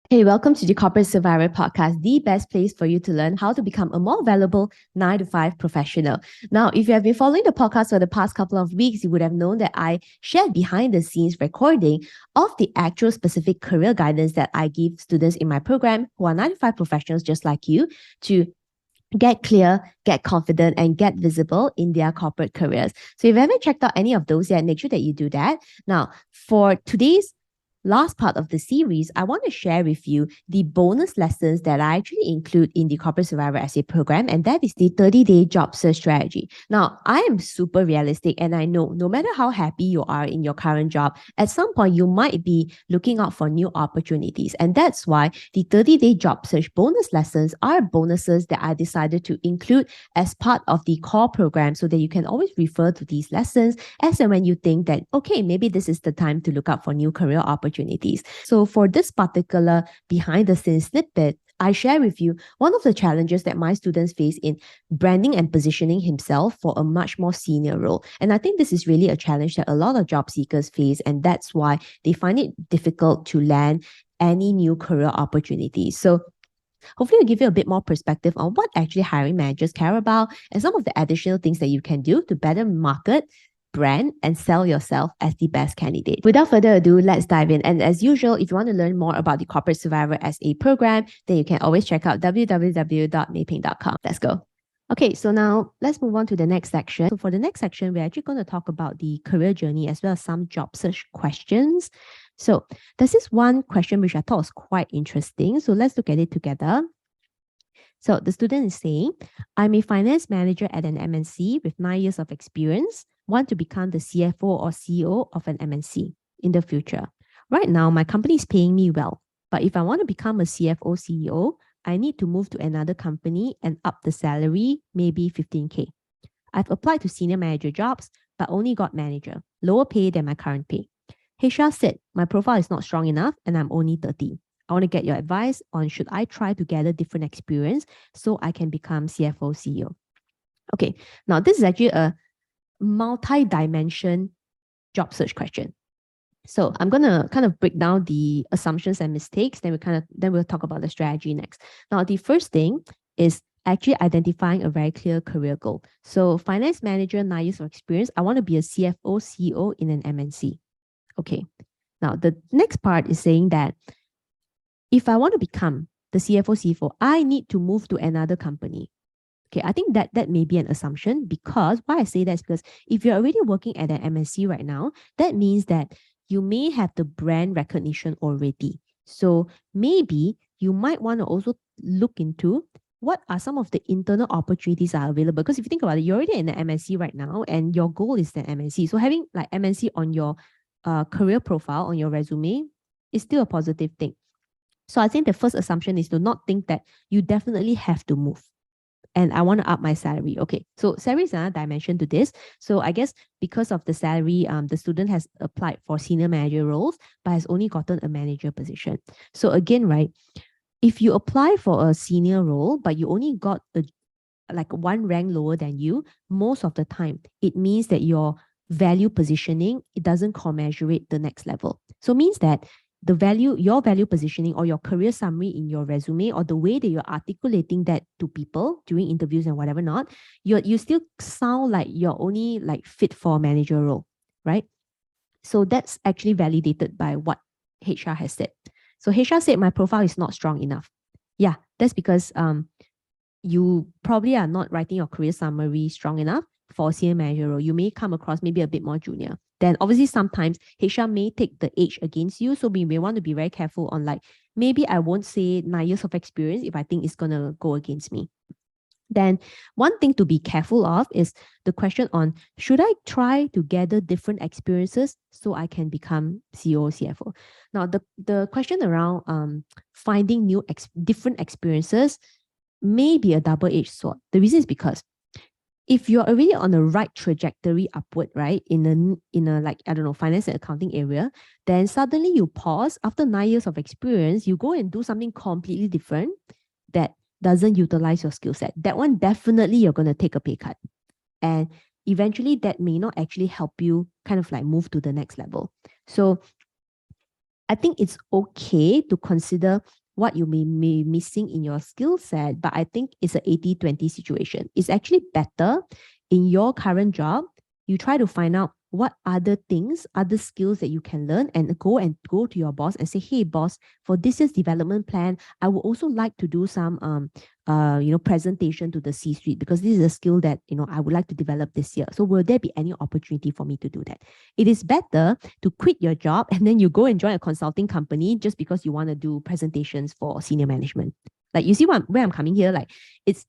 Hey, welcome to the Corporate Survivor Podcast, the best place for you to learn how to become a more valuable 9 to 5 professional. Now, if you have been following the podcast for the past couple of weeks, you would have known that I shared behind the scenes recording of the actual specific career guidance that I give students in my program who are 9 to 5 professionals just like you to get clear, get confident, and get visible in their corporate careers. So if you haven't checked out any of those yet, make sure that you do that. Now, for today's last part of the series, I want to share with you the bonus lessons that I actually include in the Corporate Survivor Essay program, and that is the 30-day job search strategy. Now, I am super realistic, and I know no matter how happy you are in your current job, at some point you might be looking out for new opportunities. And that's why the 30-day job search bonus lessons are bonuses that I decided to include as part of the core program so that you can always refer to these lessons as and when you think that, okay, maybe this is the time to look out for new career opportunities. So for this particular behind the scenes snippet, I share with you one of the challenges that my students face in branding and positioning himself for a much more senior role. And I think this is really a challenge that a lot of job seekers face, and that's why they find it difficult to land any new career opportunities. So hopefully it'll give you a bit more perspective on what actually hiring managers care about and some of the additional things that you can do to better market, brand, and sell yourself as the best candidate. Without further ado, let's dive in. And as usual, if you want to learn more about the Corporate Survivor SA program, then you can always check out www.meiphiing.com. Let's go. Okay, so now let's move on to the next section. So for the next section, we're actually going to talk about the career journey as well as some job search questions. So there's this one question which I thought was quite interesting. So let's look at it together. So the student is saying, I'm a finance manager at an MNC with 9 years of experience, want to become the CFO or CEO of an MNC in the future. Right now, my company is paying me well, but if I want to become a CFO CEO, I need to move to another company and up the salary, maybe 15K. I've applied to senior manager jobs, but only got manager, lower pay than my current pay. HR said my profile is not strong enough and I'm only 30. I want to get your advice on should I try to gather different experience so I can become CFO CEO. Okay, now this is actually a multi-dimension job search question. So I'm going to kind of break down the assumptions and mistakes, then we'll talk about the strategy next. Now, the first thing is actually identifying a very clear career goal. So finance manager, 9 years of experience, I want to be a CFO, CEO in an MNC. Okay. Now, the next part is saying that if I want to become the CFO, CFO, I need to move to another company. Okay, I think that may be an assumption, because why I say that is because if you're already working at an MNC right now, that means that you may have the brand recognition already. So maybe you might want to also look into what are some of the internal opportunities that are available. Because if you think about it, you're already in the MNC right now and your goal is the MNC. So having like MNC on your career profile, on your resume, is still a positive thing. So I think the first assumption is to not think that you definitely have to move. And I want to up my salary. Okay, so salary is another dimension to this. So I guess because of the salary, the student has applied for senior manager roles, but has only gotten a manager position. So again, right, if you apply for a senior role, but you only got like one rank lower than you, most of the time, it means that your value positioning, it doesn't commensurate the next level. So it means that your value positioning or your career summary in your resume or the way that you're articulating that to people during interviews and whatever not, you still sound like you're only like fit for a manager role, right? So that's actually validated by what HR has said. So HR said my profile is not strong enough. Yeah, that's because you probably are not writing your career summary strong enough for a senior manager role. You may come across maybe a bit more junior. Then obviously sometimes HR may take the age against you. So we may want to be very careful on like, maybe I won't say 9 years of experience if I think it's going to go against me. Then one thing to be careful of is the question on, should I try to gather different experiences so I can become CEO or CFO? Now, the question around finding different experiences may be a double-edged sword. The reason is because if you're already on the right trajectory upward, right, in a like, I don't know, finance and accounting area, then suddenly you pause after 9 years of experience, you go and do something completely different that doesn't utilize your skill set. That one, definitely you're going to take a pay cut. And eventually that may not actually help you kind of like move to the next level. So I think it's okay to consider what you may be missing in your skill set, but I think it's an 80-20 situation. It's actually better in your current job, you try to find out what other things, other skills that you can learn, and go to your boss and say, hey boss, for this year's development plan, I would also like to do some presentation to the C-suite, because this is a skill that I would like to develop this year. So will there be any opportunity for me to do that? It is better to quit your job and then you go and join a consulting company just because you want to do presentations for senior management. Like, you see where I'm coming here? Like, it's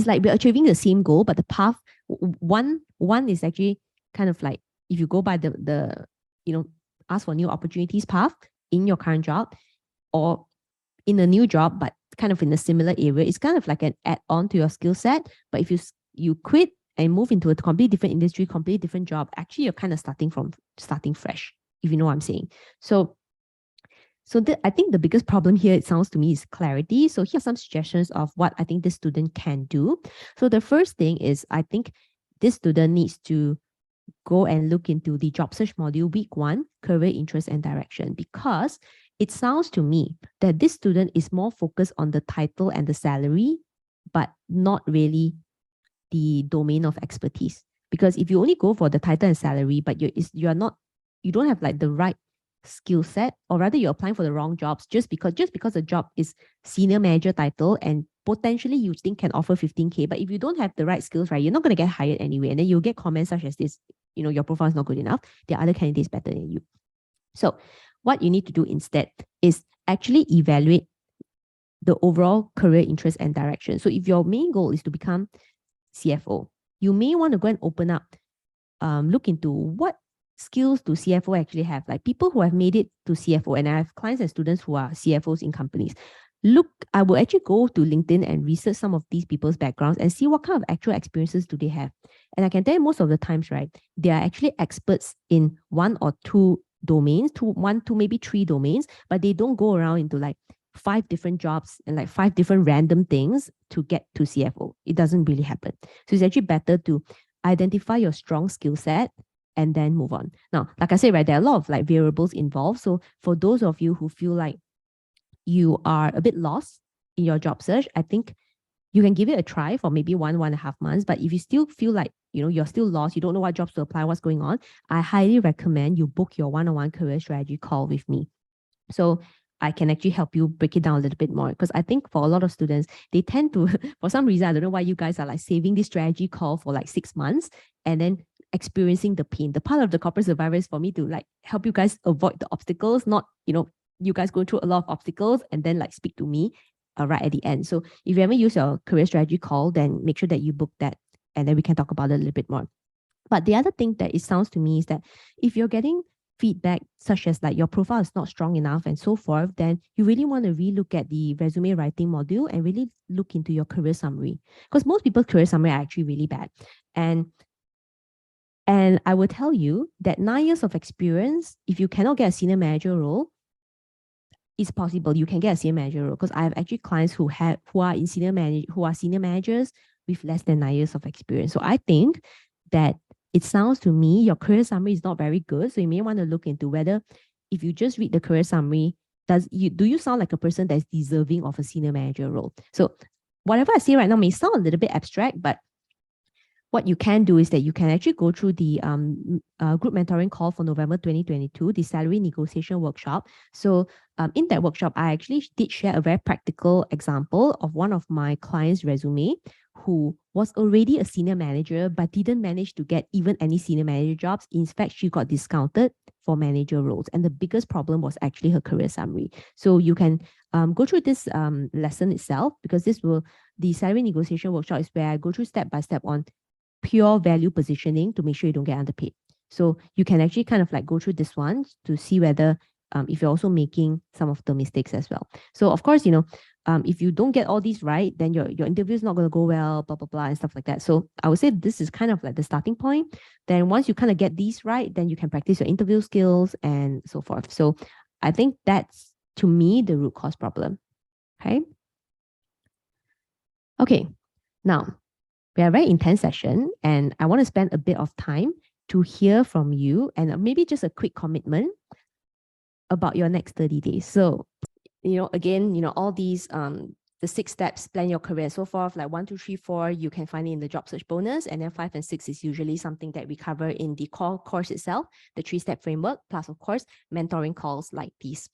like we're achieving the same goal, but the path, one is actually kind of like, if you go by the ask for new opportunities path in your current job, or in a new job but kind of in a similar area, it's kind of like an add-on to your skill set. But if you quit and move into a completely different industry, completely different job, actually you're kind of starting fresh, if you know what I'm saying. So I think the biggest problem here, it sounds to me, is clarity. So here are some suggestions of what I think this student can do. So the first thing is, I think this student needs to go and look into the job search module week 1, career interest and direction, because it sounds to me that this student is more focused on the title and the salary, but not really the domain of expertise. Because if you only go for the title and salary, but you don't have like the right skill set, or rather you're applying for the wrong jobs just because the job is senior manager title and potentially you think can offer 15K, but if you don't have the right skills, right, you're not going to get hired anyway. And then you'll get comments such as this, your profile is not good enough, there are other candidates better than you. So what you need to do instead is actually evaluate the overall career interest and direction. So if your main goal is to become CFO, you may want to go and open up, look into what skills do CFO actually have, like people who have made it to CFO. And I have clients and students who are CFOs in companies. I will actually go to LinkedIn and research some of these people's backgrounds and see what kind of actual experiences do they have. And I can tell you, most of the times, right, they are actually experts in 1 or 2 domains, two maybe 3 domains, but they don't go around into like 5 different jobs and like 5 different random things to get to CFO. It doesn't really happen. So it's actually better to identify your strong skill set and then move on. Now, like I said, right, there are a lot of like variables involved. So for those of you who feel like you are a bit lost in your job search, I think you can give it a try for maybe 1.5 months. But if you still feel like, you're still lost, you don't know what jobs to apply, what's going on, I highly recommend you book your one-on-one career strategy call with me. So I can actually help you break it down a little bit more, because I think for a lot of students, they tend to, for some reason, I don't know why you guys are like saving this strategy call for like 6 months and then experiencing the pain. The part of the corporate survivor is for me to like help you guys avoid the obstacles, not, you guys go through a lot of obstacles and then like speak to me right at the end. So if you ever use your career strategy call, then make sure that you book that and then we can talk about it a little bit more. But the other thing that it sounds to me is that if you're getting feedback such as like your profile is not strong enough and so forth, then you really want to relook at the resume writing module and really look into your career summary, because most people's career summary are actually really bad. And I will tell you that 9 years of experience, if you cannot get a senior manager role, it's possible you can get a senior manager role, because I have actually clients who are senior managers with less than 9 years of experience. So I think that it sounds to me your career summary is not very good. So you may want to look into whether, if you just read the career summary, do you sound like a person that's deserving of a senior manager role? So whatever I say right now may sound a little bit abstract, but what you can do is that you can actually go through the group mentoring call for November 2022, the salary negotiation workshop. So in that workshop, I actually did share a very practical example of one of my clients' resume who was already a senior manager but didn't manage to get even any senior manager jobs. In fact, she got discounted for manager roles. And the biggest problem was actually her career summary. So you can go through this lesson itself, because the salary negotiation workshop is where I go through step by step on pure value positioning to make sure you don't get underpaid. So you can actually kind of like go through this one to see whether if you're also making some of the mistakes as well. So of course, if you don't get all these right, then your interview is not going to go well, blah, blah, blah, and stuff like that. So I would say this is kind of like the starting point. Then once you kind of get these right, then you can practice your interview skills and so forth. So I think that's, to me, the root cause problem. Okay. Now, We have a very intense session, and I want to spend a bit of time to hear from you and maybe just a quick commitment about your next 30 days. So, again, all these the 6 steps, plan your career and so forth, like 1, 2, 3, 4, you can find it in the job search bonus. And then 5 and 6 is usually something that we cover in the core course itself, the 3-step framework, plus of course, mentoring calls like these.